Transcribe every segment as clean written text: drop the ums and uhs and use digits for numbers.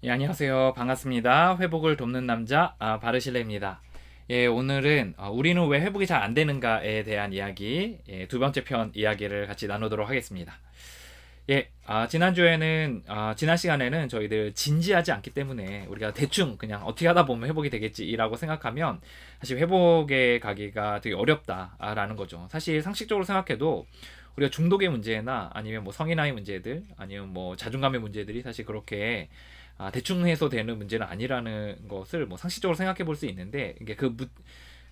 예, 안녕하세요. 반갑습니다. 회복을 돕는 남자 바르실레입니다. 예, 오늘은 우리는 왜 회복이 잘 안 되는가에 대한 이야기, 두 번째 편 이야기를 같이 나누도록 하겠습니다. 예, 지난 시간에는 저희들 진지하지 않기 때문에 우리가 대충 그냥 어떻게 하다 보면 회복이 되겠지라고 생각하면 사실 회복에 가기가 되게 어렵다라는 거죠. 사실 상식적으로 생각해도 우리가 중독의 문제나 아니면 뭐 성인아이 문제들 아니면 뭐 자존감의 문제들이 사실 그렇게 대충 해소되는 문제는 아니라는 것을 뭐 상식적으로 생각해 볼 수 있는데 이게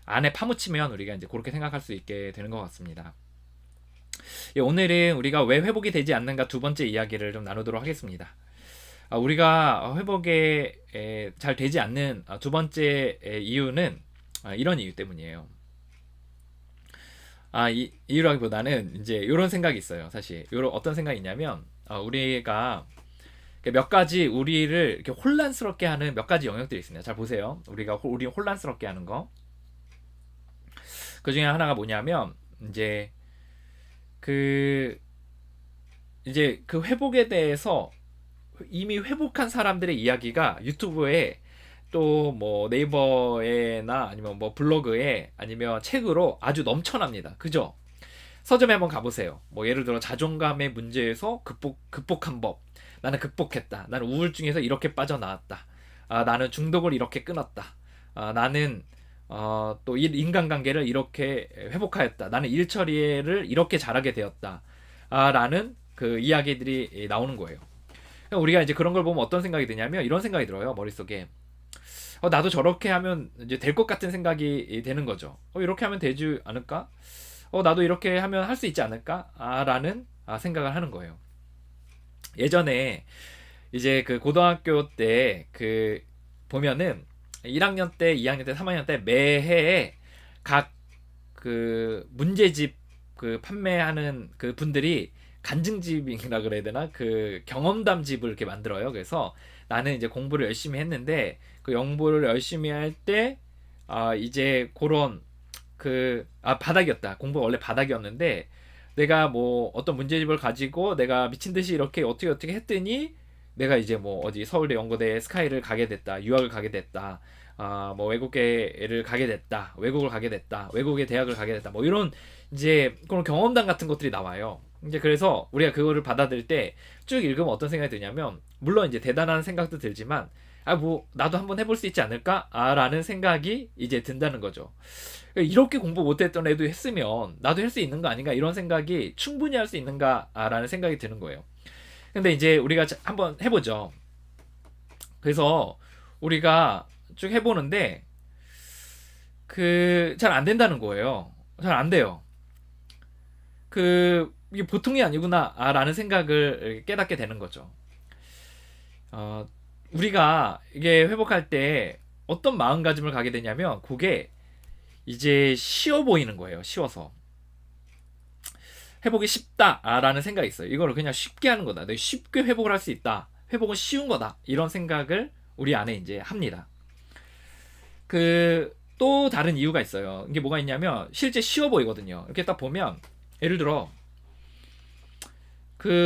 안에 파묻히면 우리가 이제 그렇게 생각할 수 있게 되는 것 같습니다. 예, 오늘은 우리가 왜 회복이 되지 않는가 두 번째 이야기를 좀 나누도록 하겠습니다. 우리가 회복에 잘 되지 않는 두 번째 이유는 이런 이유 때문이에요. 이유라기보다는 이제 이런 생각이 있어요. 사실 이런 어떤 생각이 있냐면 우리가 몇 가지 우리를 이렇게 혼란스럽게 하는 몇 가지 영역들이 있습니다. 잘 보세요. 우리 혼란스럽게 하는 거. 그 중에 하나가 뭐냐면 이제 그 그 회복에 대해서 이미 회복한 사람들의 이야기가 유튜브에 또 뭐 네이버에나 아니면 뭐 블로그에 아니면 책으로 아주 넘쳐납니다. 그죠? 서점에 한번 가보세요. 뭐 예를 들어 자존감의 문제에서 극복한 법. 나는 극복했다. 나는 우울증에서 이렇게 빠져나왔다. 나는 중독을 이렇게 끊었다. 나는 또 인간관계를 이렇게 회복하였다. 나는 일 처리를 이렇게 잘하게 되었다. 라는 그 이야기들이 나오는 거예요. 우리가 이제 그런 걸 보면 어떤 생각이 드냐면 이런 생각이 들어요. 머릿속에. 나도 저렇게 하면 이제 될 것 같은 생각이 되는 거죠. 이렇게 하면 되지 않을까? 나도 이렇게 하면 할 수 있지 않을까? 라는 생각을 하는 거예요. 예전에 이제 그 고등학교 때 그 보면은 1학년 때, 2학년 때, 3학년 때 매해에 각 그 문제집 그 판매하는 그 분들이 간증집이라 그래야 되나? 그 경험담집을 이렇게 만들어요. 그래서 나는 이제 공부를 열심히 했는데 그 공부를 열심히 할 때 이제 그런 바닥이었다. 공부가 원래 바닥이었는데 내가 뭐 어떤 문제집을 가지고 내가 미친 듯이 이렇게 어떻게 했더니 내가 이제 뭐 어디 서울대 연고대 스카이를 가게 됐다. 유학을 가게 됐다. 뭐 외국계를 가게 됐다. 외국을 가게 됐다. 외국의 대학을 가게 됐다. 뭐 이런 이제 그런 경험담 같은 것들이 나와요. 이제 그래서 우리가 그거를 받아들일 때 쭉 읽으면 어떤 생각이 드냐면 물론 이제 대단한 생각도 들지만 뭐 나도 한번 해볼 수 있지 않을까? 라는 생각이 이제 든다는 거죠. 이렇게 공부 못했던 애도 했으면 나도 할 수 있는 거 아닌가 이런 생각이 충분히 할 수 있는가라는 생각이 드는 거예요. 근데 이제 우리가 한번 해보죠. 그래서 우리가 쭉 해보는데 그 잘 안 된다는 거예요. 잘 안 돼요. 이게 보통이 아니구나라는 생각을 깨닫게 되는 거죠. 어, 우리가 이게 회복할 때 어떤 마음가짐을 가게 되냐면 그게 이제 쉬워 보이는 거예요. 쉬워서. 회복이 쉽다라는 생각이 있어요. 이거를 그냥 쉽게 하는 거다. 내가 쉽게 회복을 할 수 있다. 회복은 쉬운 거다. 이런 생각을 우리 안에 이제 합니다. 또 다른 이유가 있어요. 이게 뭐가 있냐면 실제 쉬워 보이거든요. 이렇게 딱 보면 예를 들어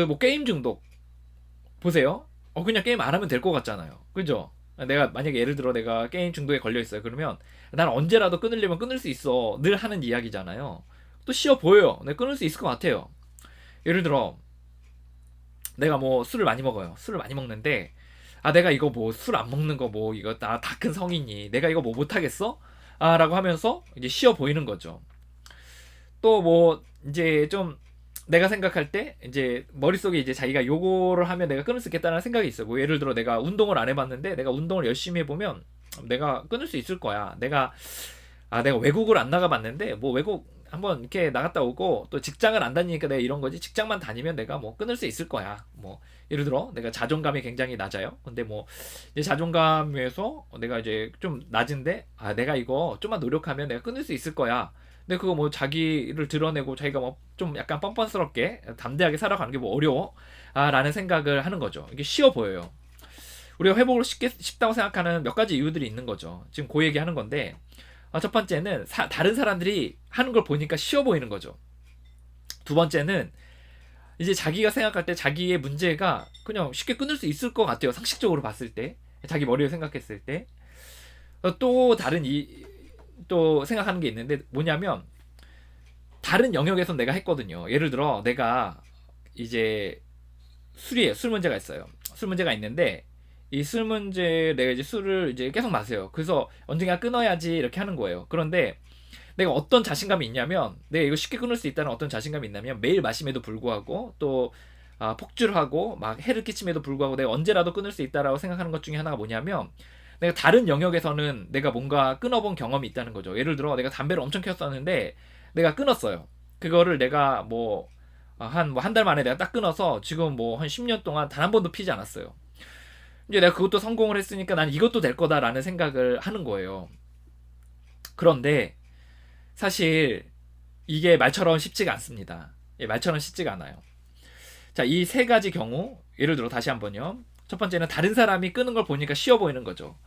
뭐 게임 중독 보세요. 그냥 게임 안 하면 될 것 같잖아요. 그죠? 내가 만약에 예를 들어 내가 게임 중독에 걸려 있어요. 그러면 난 언제라도 끊으려면 끊을 수 있어. 늘 하는 이야기잖아요. 또 쉬워 보여요. 내가 끊을 수 있을 것 같아요. 예를 들어 내가 뭐 술을 많이 먹어요. 술을 많이 먹는데 내가 이거 뭐 술 안 먹는 거 뭐 이거 다 큰 성인이 내가 이거 뭐 못하겠어? 라고 하면서 이제 쉬워 보이는 거죠. 또 뭐 이제 좀 내가 생각할 때 이제 머릿속에 이제 자기가 요거를 하면 내가 끊을 수 있겠다는 생각이 있어. 뭐 예를 들어 내가 운동을 안 해봤는데 내가 운동을 열심히 해보면 내가 끊을 수 있을 거야. 내가 외국을 안 나가봤는데 뭐 외국 한번 이렇게 나갔다 오고 또 직장을 안 다니니까 내가 이런 거지. 직장만 다니면 내가 뭐 끊을 수 있을 거야. 뭐 예를 들어 내가 자존감이 굉장히 낮아요. 근데 뭐 이제 자존감에서 내가 이제 좀 낮은데 내가 이거 좀만 노력하면 내가 끊을 수 있을 거야. 근데 그거 뭐 자기를 드러내고 자기가 뭐 좀 약간 뻔뻔스럽게 담대하게 살아가는 게 뭐 어려워? 라는 생각을 하는 거죠. 이게 쉬워 보여요. 우리가 회복을 쉽다고 생각하는 몇 가지 이유들이 있는 거죠. 지금 그 얘기 하는 건데 첫 번째는 다른 사람들이 하는 걸 보니까 쉬워 보이는 거죠. 두 번째는 이제 자기가 생각할 때 자기의 문제가 그냥 쉽게 끊을 수 있을 것 같아요. 상식적으로 봤을 때, 자기 머리를 생각했을 때. 또 다른 또 생각하는 게 있는데 뭐냐면, 다른 영역에서 내가 했거든요. 예를 들어 내가 이제 술 문제가 있어요. 술 문제가 있는데 이 술 문제, 내가 이제 술을 이제 계속 마세요. 그래서 언젠가 끊어야지 이렇게 하는 거예요. 그런데 내가 어떤 자신감이 있냐면, 내가 이거 쉽게 끊을 수 있다는 어떤 자신감이 있냐면, 매일 마심에도 불구하고 또 폭주를 하고 막 해를 끼침에도 불구하고 내가 언제라도 끊을 수 있다라고 생각하는 것 중에 하나가 뭐냐면, 내가 다른 영역에서는 내가 뭔가 끊어본 경험이 있다는 거죠. 예를 들어 내가 담배를 엄청 폈었는데 내가 끊었어요. 그거를 내가 뭐 한 달 만에 내가 딱 끊어서 지금 뭐 한 10년 동안 단 한 번도 피지 않았어요. 이제 내가 그것도 성공을 했으니까 난 이것도 될 거다라는 생각을 하는 거예요. 그런데 사실 이게 말처럼 쉽지가 않습니다. 예, 말처럼 쉽지가 않아요. 자, 이 세 가지 경우, 예를 들어 다시 한번요. 첫 번째는 다른 사람이 끄는 걸 보니까 쉬워 보이는 거죠.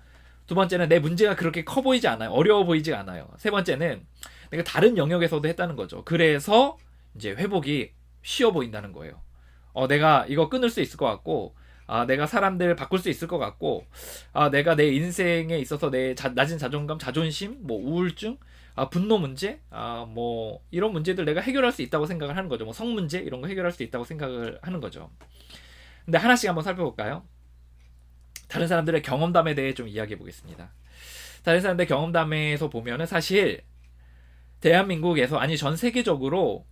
두 번째는 내 문제가 그렇게 커 보이지 않아요. 어려워 보이지 않아요. 세 번째는 내가 다른 영역에서도 했다는 거죠. 그래서 이제 회복이 쉬워 보인다는 거예요. 내가 이거 끊을 수 있을 것 같고, 내가 사람들 바꿀 수 있을 것 같고, 내가 내 인생에 있어서 내 낮은 자존감, 자존심, 뭐 우울증, 분노 문제, 뭐 이런 문제들 내가 해결할 수 있다고 생각을 하는 거죠. 뭐 성 문제 이런 거 해결할 수 있다고 생각을 하는 거죠. 근데 하나씩 한번 살펴볼까요? 다른 사람들의 경험담에 대해 좀 이야기해 보겠습니다. 다른 사람들의 경험담에서 보면은 사실 대한민국에서, 아니 전 세계적으로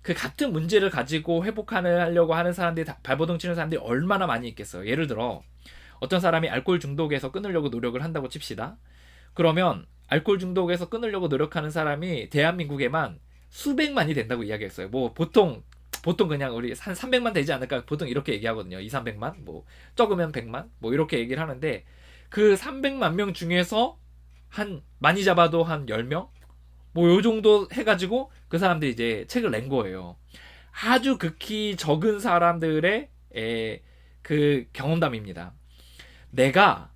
그 같은 문제를 가지고 회복하려고 하는 사람들이, 발버둥 치는 사람들이 얼마나 많이 있겠어요. 예를 들어 어떤 사람이 알코올 중독에서 끊으려고 노력을 한다고 칩시다. 그러면 알코올 중독에서 끊으려고 노력하는 사람이 대한민국에만 수백만이 된다고 이야기했어요. 뭐 보통 그냥 우리 한 300만 되지 않을까, 보통 이렇게 얘기하거든요. 2, 300만, 뭐 적으면 100만, 뭐 이렇게 얘기를 하는데, 그 300만 명 중에서 한 많이 잡아도 한 10명, 뭐 요 정도 해가지고 그 사람들이 이제 책을 낸 거예요. 아주 극히 적은 사람들의 그 경험담입니다. 내가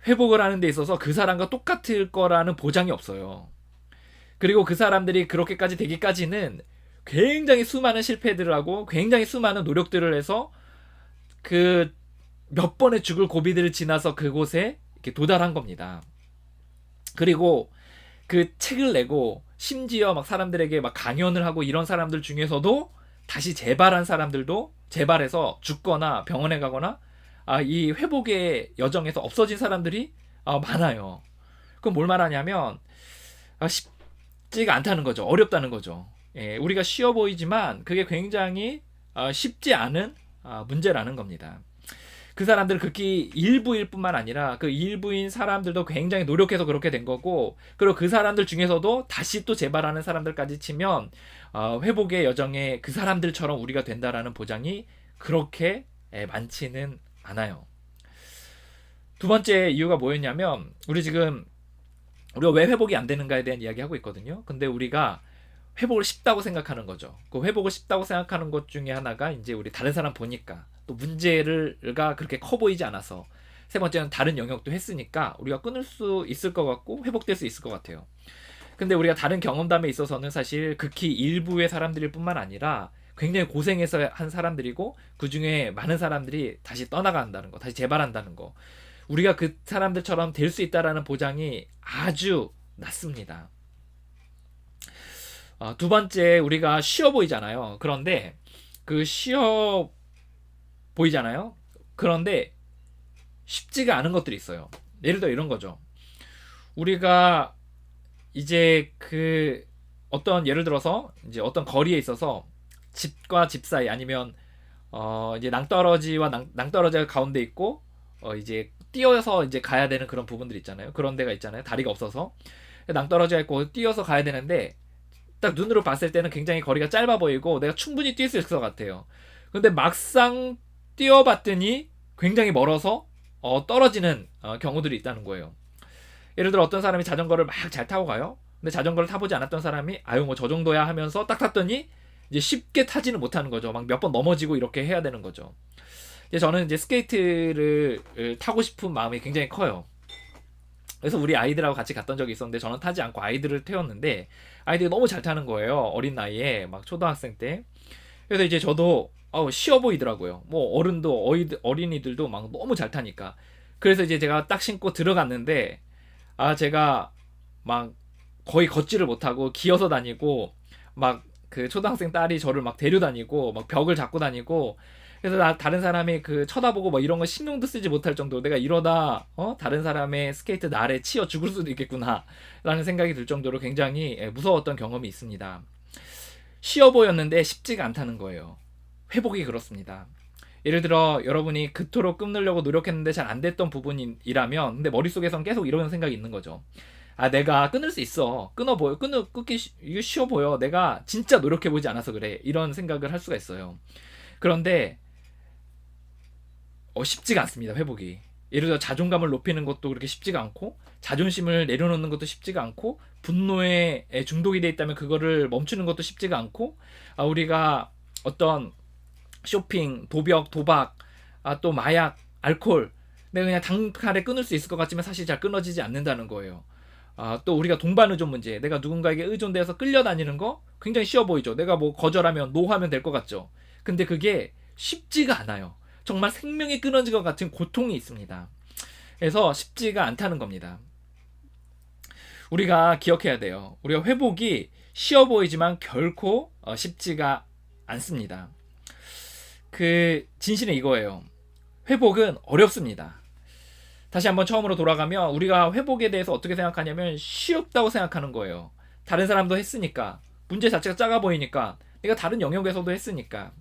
회복을 하는 데 있어서 그 사람과 똑같을 거라는 보장이 없어요. 그리고 그 사람들이 그렇게까지 되기까지는 굉장히 수많은 실패들을 하고 굉장히 수많은 노력들을 해서 그 몇 번의 죽을 고비들을 지나서 그곳에 이렇게 도달한 겁니다. 그리고 그 책을 내고 심지어 막 사람들에게 막 강연을 하고 이런 사람들 중에서도 다시 재발한 사람들도, 재발해서 죽거나 병원에 가거나 이 회복의 여정에서 없어진 사람들이 많아요. 그럼 뭘 말하냐면 쉽지가 않다는 거죠. 어렵다는 거죠. 예, 우리가 쉬워 보이지만 그게 굉장히 쉽지 않은 문제라는 겁니다. 그 사람들은 극히 일부일 뿐만 아니라 그 일부인 사람들도 굉장히 노력해서 그렇게 된 거고, 그리고 그 사람들 중에서도 다시 또 재발하는 사람들까지 치면 회복의 여정에 그 사람들처럼 우리가 된다라는 보장이 그렇게 많지는 않아요. 두 번째 이유가 뭐였냐면, 우리가 왜 회복이 안 되는가에 대한 이야기 하고 있거든요. 근데 우리가 회복을 쉽다고 생각하는 거죠. 그 회복을 쉽다고 생각하는 것 중에 하나가 이제 우리 다른 사람 보니까 또 문제가 그렇게 커 보이지 않아서, 세 번째는 다른 영역도 했으니까 우리가 끊을 수 있을 것 같고 회복될 수 있을 것 같아요. 근데 우리가 다른 경험담에 있어서는 사실 극히 일부의 사람들일 뿐만 아니라 굉장히 고생해서 한 사람들이고, 그 중에 많은 사람들이 다시 떠나간다는 거, 다시 재발한다는 거, 우리가 그 사람들처럼 될 수 있다라는 보장이 아주 낮습니다. 두 번째, 우리가 쉬워 보이잖아요. 그런데 그 쉬워 보이잖아요. 그런데 쉽지가 않은 것들이 있어요. 예를 들어 이런 거죠. 우리가 이제 예를 들어서 이제 어떤 거리에 있어서 집과 집 사이, 아니면 이제 낭떠러지와 낭떠러지가 가운데 있고 이제 뛰어서 이제 가야 되는 그런 부분들 있잖아요. 그런 데가 있잖아요. 다리가 없어서 낭떠러지가 있고 뛰어서 가야 되는데, 딱 눈으로 봤을 때는 굉장히 거리가 짧아 보이고 내가 충분히 뛸 수 있을 것 같아요. 근데 막상 뛰어봤더니 굉장히 멀어서 떨어지는 경우들이 있다는 거예요. 예를 들어 어떤 사람이 자전거를 막 잘 타고 가요. 근데 자전거를 타보지 않았던 사람이 뭐 저 정도야 하면서 딱 탔더니 이제 쉽게 타지는 못하는 거죠. 막 몇 번 넘어지고 이렇게 해야 되는 거죠. 이제 저는 이제 스케이트를 타고 싶은 마음이 굉장히 커요. 그래서 우리 아이들하고 같이 갔던 적이 있었는데, 저는 타지 않고 아이들을 태웠는데 아이들이 너무 잘 타는 거예요. 어린 나이에 막 초등학생 때. 그래서 이제 저도 쉬워 보이더라고요. 뭐 어른도 어린이들도 막 너무 잘 타니까. 그래서 이제 제가 딱 신고 들어갔는데 제가 막 거의 걷지를 못하고 기어서 다니고 막 그 초등학생 딸이 저를 막 데려다니고 막 벽을 잡고 다니고 그래서 다른 사람이 그 쳐다보고 뭐 이런 거 신경도 쓰지 못할 정도로 내가 이러다 다른 사람의 스케이트 날에 치여 죽을 수도 있겠구나 라는 생각이 들 정도로 굉장히 무서웠던 경험이 있습니다. 쉬워 보였는데 쉽지가 않다는 거예요. 회복이 그렇습니다. 예를 들어 여러분이 그토록 끊으려고 노력했는데 잘 안 됐던 부분이라면 근데 머릿속에선 계속 이런 생각이 있는 거죠. 내가 끊을 수 있어. 끊기 이게 쉬워 보여. 내가 진짜 노력해보지 않아서 그래. 이런 생각을 할 수가 있어요. 그런데 쉽지가 않습니다. 회복이. 예를 들어 자존감을 높이는 것도 그렇게 쉽지가 않고 자존심을 내려놓는 것도 쉽지가 않고 분노에 중독이 돼 있다면 그거를 멈추는 것도 쉽지가 않고 우리가 어떤 쇼핑, 도벽, 도박, 또 마약, 알코올 내가 그냥 단칼에 끊을 수 있을 것 같지만 사실 잘 끊어지지 않는다는 거예요. 또 우리가 동반 의존 문제, 내가 누군가에게 의존돼서 끌려다니는 거 굉장히 쉬워 보이죠. 내가 뭐 거절하면 노하면 될 것 같죠. 근데 그게 쉽지가 않아요. 정말 생명이 끊어진 것 같은 고통이 있습니다. 그래서 쉽지가 않다는 겁니다. 우리가 기억해야 돼요. 우리가 회복이 쉬워 보이지만 결코 쉽지가 않습니다. 그 진실은 이거예요. 회복은 어렵습니다. 다시 한번 처음으로 돌아가면 우리가 회복에 대해서 어떻게 생각하냐면 쉽다고 생각하는 거예요. 다른 사람도 했으니까 문제 자체가 작아 보이니까 내가 다른 영역에서도 했으니까.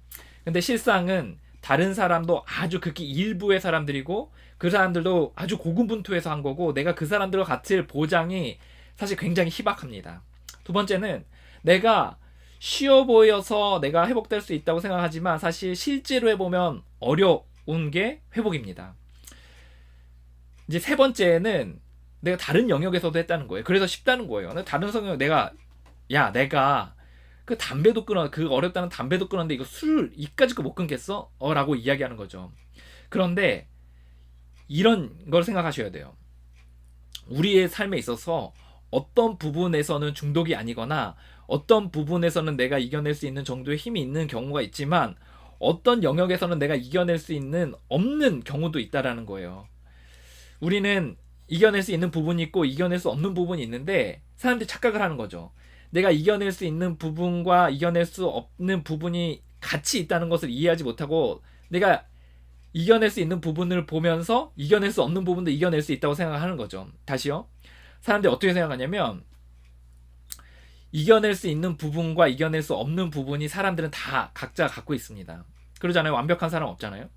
근데 실상은 다른 사람도 아주 극히 일부의 사람들이고 그 사람들도 아주 고군분투해서 한 거고 내가 그 사람들과 같을 보장이 사실 굉장히 희박합니다. 두 번째는 내가 쉬워 보여서 내가 회복될 수 있다고 생각하지만 사실 실제로 해보면 어려운 게 회복입니다. 이제 세 번째는 내가 다른 영역에서도 했다는 거예요. 그래서 쉽다는 거예요. 다른 성역 내가 그 담배도 끊어 그 어렵다는 담배도 끊었는데 이거 술 이까짓 거 못 끊겠어? 라고 이야기하는 거죠. 그런데 이런 걸 생각하셔야 돼요. 우리의 삶에 있어서 어떤 부분에서는 중독이 아니거나 어떤 부분에서는 내가 이겨낼 수 있는 정도의 힘이 있는 경우가 있지만 어떤 영역에서는 내가 이겨낼 수 있는 없는 경우도 있다라는 거예요. 우리는 이겨낼 수 있는 부분이 있고 이겨낼 수 없는 부분이 있는데 사람들이 착각을 하는 거죠. 내가 이겨낼 수 있는 부분과 이겨낼 수 없는 부분이 같이 있다는 것을 이해하지 못하고 내가 이겨낼 수 있는 부분을 보면서 이겨낼 수 없는 부분도 이겨낼 수 있다고 생각하는 거죠. 다시요. 사람들이 어떻게 생각하냐면 이겨낼 수 있는 부분과 이겨낼 수 없는 부분이 사람들은 다 각자 갖고 있습니다. 그러잖아요. 완벽한 사람 없잖아요.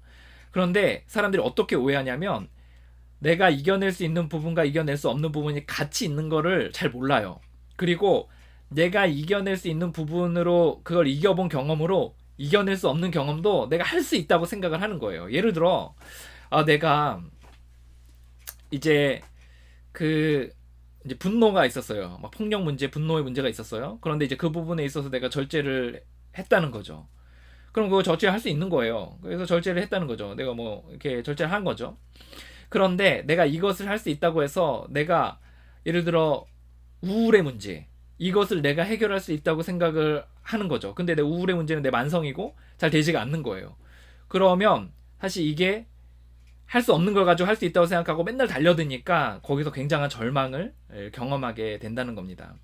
그런데 사람들이 어떻게 오해하냐면 내가 이겨낼 수 있는 부분과 이겨낼 수 없는 부분이 같이 있는 거를 잘 몰라요. 그리고 내가 이겨낼 수 있는 부분으로 그걸 이겨본 경험으로 이겨낼 수 없는 경험도 내가 할 수 있다고 생각을 하는 거예요. 예를 들어 내가 이제 이제 분노가 있었어요. 막 폭력 문제, 분노의 문제가 있었어요. 그런데 이제 그 부분에 있어서 내가 절제를 했다는 거죠. 그럼 그거 절제할 수 있는 거예요. 그래서 절제를 했다는 거죠. 내가 뭐 이렇게 절제를 한 거죠. 그런데 내가 이것을 할 수 있다고 해서 내가 예를 들어 우울의 문제 이것을 내가 해결할 수 있다고 생각을 하는 거죠. 근데 내 우울의 문제는 내 만성이고 잘 되지가 않는 거예요. 그러면 사실 이게 할 수 없는 걸 가지고 할 수 있다고 생각하고 맨날 달려드니까 거기서 굉장한 절망을 경험하게 된다는 겁니다.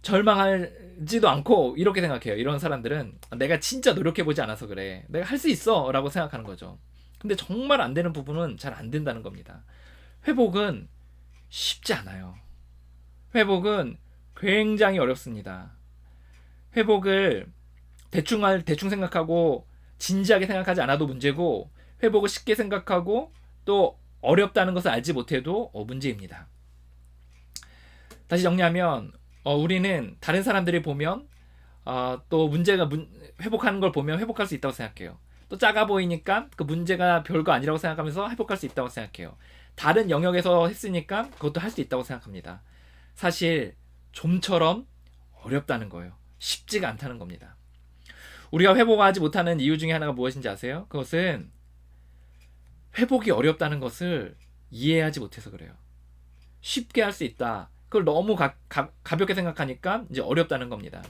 절망하지도 않고 이렇게 생각해요. 이런 사람들은 내가 진짜 노력해보지 않아서 그래. 내가 할 수 있어 라고 생각하는 거죠. 근데 정말 안 되는 부분은 잘 안 된다는 겁니다. 회복은 쉽지 않아요. 회복은 굉장히 어렵습니다. 회복을 대충 생각하고 진지하게 생각하지 않아도 문제고 회복을 쉽게 생각하고 또 어렵다는 것을 알지 못해도 문제입니다. 다시 정리하면 우리는 다른 사람들이 보면 또 회복하는 걸 보면 회복할 수 있다고 생각해요. 또 작아 보이니까 그 문제가 별거 아니라고 생각하면서 회복할 수 있다고 생각해요. 다른 영역에서 했으니까 그것도 할 수 있다고 생각합니다. 사실 좀처럼 어렵다는 거예요. 쉽지가 않다는 겁니다. 우리가 회복하지 못하는 이유 중에 하나가 무엇인지 아세요? 그것은 회복이 어렵다는 것을 이해하지 못해서 그래요. 쉽게 할 수 있다. 그걸 너무 가볍게 생각하니까 이제 어렵다는 겁니다.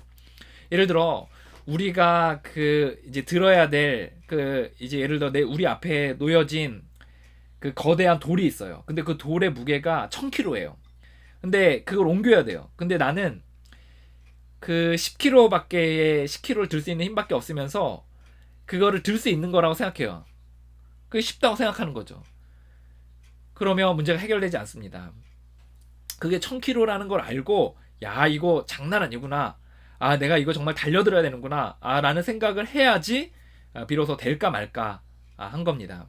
예를 들어 우리가 그 이제 들어야 될 그 이제 예를 들어 내 우리 앞에 놓여진 그 거대한 돌이 있어요. 근데 그 돌의 무게가 1000kg예요. 근데 그걸 옮겨야 돼요. 근데 나는 그 10kg를 들 수 있는 힘밖에 없으면서 그거를 들 수 있는 거라고 생각해요. 그게 쉽다고 생각하는 거죠. 그러면 문제가 해결되지 않습니다. 그게 1000kg라는 걸 알고 야 이거 장난 아니구나. 아 내가 이거 정말 달려들어야 되는구나. 아 라는 생각을 해야지 비로소 될까 말까 한 겁니다.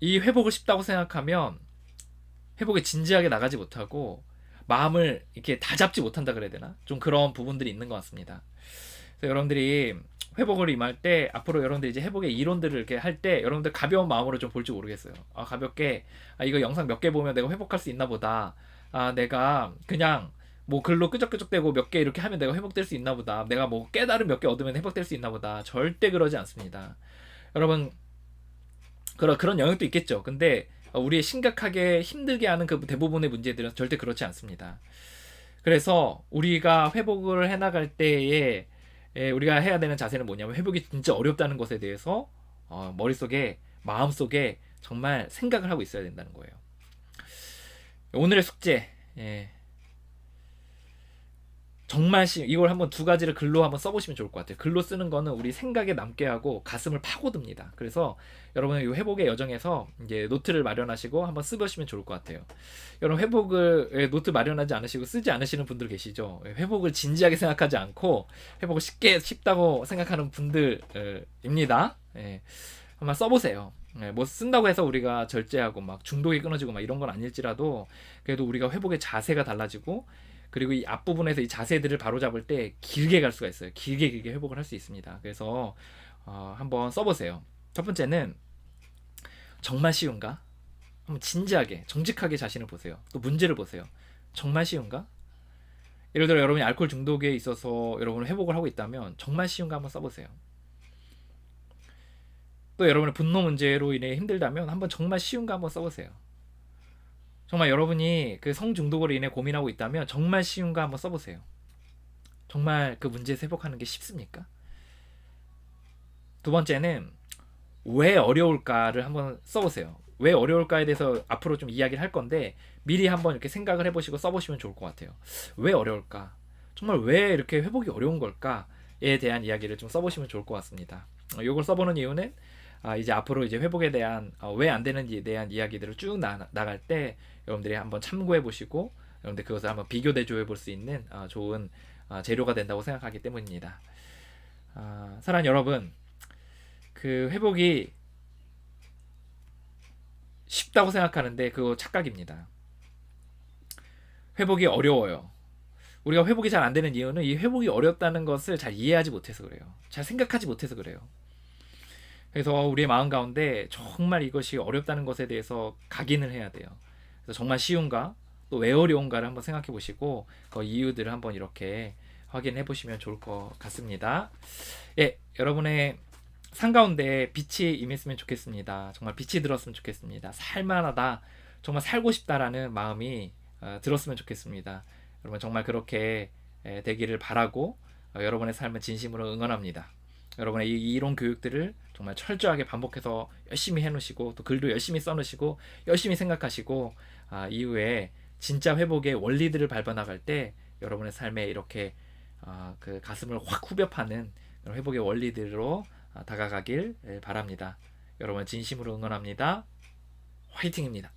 이 회복을 쉽다고 생각하면 회복에 진지하게 나가지 못하고 마음을 이렇게 다 잡지 못한다 그래야 되나? 좀 그런 부분들이 있는 것 같습니다. 그래서 여러분들이 회복을 임할 때 앞으로 여러분들 이제 회복의 이론들을 이렇게 할 때 여러분들 가벼운 마음으로 좀 볼지 모르겠어요. 가볍게 이거 영상 몇 개 보면 내가 회복할 수 있나 보다. 내가 그냥 뭐 글로 끄적끄적대고 몇 개 이렇게 하면 내가 회복될 수 있나 보다. 내가 뭐 깨달음 몇 개 얻으면 회복될 수 있나 보다. 절대 그러지 않습니다. 여러분 그런 영역도 있겠죠. 근데 우리의 심각하게 힘들게 하는 그 대부분의 문제들은 절대 그렇지 않습니다. 그래서 우리가 회복을 해나갈 때에 우리가 해야 되는 자세는 뭐냐면 회복이 진짜 어렵다는 것에 대해서 머릿속에 마음속에 정말 생각을 하고 있어야 된다는 거예요. 오늘의 숙제 정말 이걸 한번 두 가지를 글로 한번 써보시면 좋을 것 같아요. 글로 쓰는 거는 우리 생각에 남게 하고 가슴을 파고듭니다. 그래서 여러분은 이 회복의 여정에서 이제 노트를 마련하시고 한번 쓰보시면 좋을 것 같아요. 여러분 회복을 노트 마련하지 않으시고 쓰지 않으시는 분들 계시죠? 회복을 진지하게 생각하지 않고 회복을 쉽다고 생각하는 분들입니다. 한번 써보세요. 뭐 쓴다고 해서 우리가 절제하고 막 중독이 끊어지고 막 이런 건 아닐지라도 그래도 우리가 회복의 자세가 달라지고 그리고 이 앞부분에서 이 자세들을 바로잡을 때 길게 갈 수가 있어요. 길게 회복을 할 수 있습니다. 그래서 한번 써보세요. 첫 번째는 정말 쉬운가? 한번 진지하게 정직하게 자신을 보세요. 또 문제를 보세요. 정말 쉬운가? 예를 들어 여러분이 알코올 중독에 있어서 여러분은 회복을 하고 있다면 정말 쉬운가 한번 써보세요. 또 여러분의 분노 문제로 인해 힘들다면 한번 정말 쉬운가 한번 써보세요. 정말 여러분이 그 성중독으로 인해 고민하고 있다면 정말 쉬운가 한번 써보세요. 정말 그 문제에서 회복하는 게 쉽습니까? 두 번째는 왜 어려울까를 한번 써보세요. 왜 어려울까에 대해서 앞으로 좀 이야기를 할 건데 미리 한번 이렇게 생각을 해보시고 써보시면 좋을 것 같아요. 왜 어려울까? 정말 왜 이렇게 회복이 어려운 걸까에 대한 이야기를 좀 써보시면 좋을 것 같습니다. 이걸 써보는 이유는 이제 앞으로 이제 회복에 대한 왜 안 되는지에 대한 이야기들을 쭉 나갈 때 여러분들이 한번 참고해 보시고 여러분들 그것을 한번 비교 대조해 볼 수 있는 좋은 재료가 된다고 생각하기 때문입니다. 사랑하는 여러분, 그 회복이 쉽다고 생각하는데 그거 착각입니다. 회복이 어려워요. 우리가 회복이 잘 안 되는 이유는 이 회복이 어렵다는 것을 잘 이해하지 못해서 그래요. 잘 생각하지 못해서 그래요. 그래서 우리의 마음 가운데 정말 이것이 어렵다는 것에 대해서 각인을 해야 돼요. 그래서 정말 쉬운가? 또 왜 어려운가를 한번 생각해 보시고 그 이유들을 한번 이렇게 확인해 보시면 좋을 것 같습니다. 여러분의 삶 가운데 빛이 임했으면 좋겠습니다. 정말 빛이 들었으면 좋겠습니다. 살만하다, 정말 살고 싶다라는 마음이 들었으면 좋겠습니다. 여러분 정말 그렇게 되기를 바라고 여러분의 삶을 진심으로 응원합니다. 여러분의 이 이론 교육들을 정말 철저하게 반복해서 열심히 해놓으시고 또 글도 열심히 써놓으시고 열심히 생각하시고 이후에 진짜 회복의 원리들을 밟아나갈 때 여러분의 삶에 이렇게 그 가슴을 확 후벼 파는 회복의 원리들로 다가가길 바랍니다. 여러분 진심으로 응원합니다. 화이팅입니다.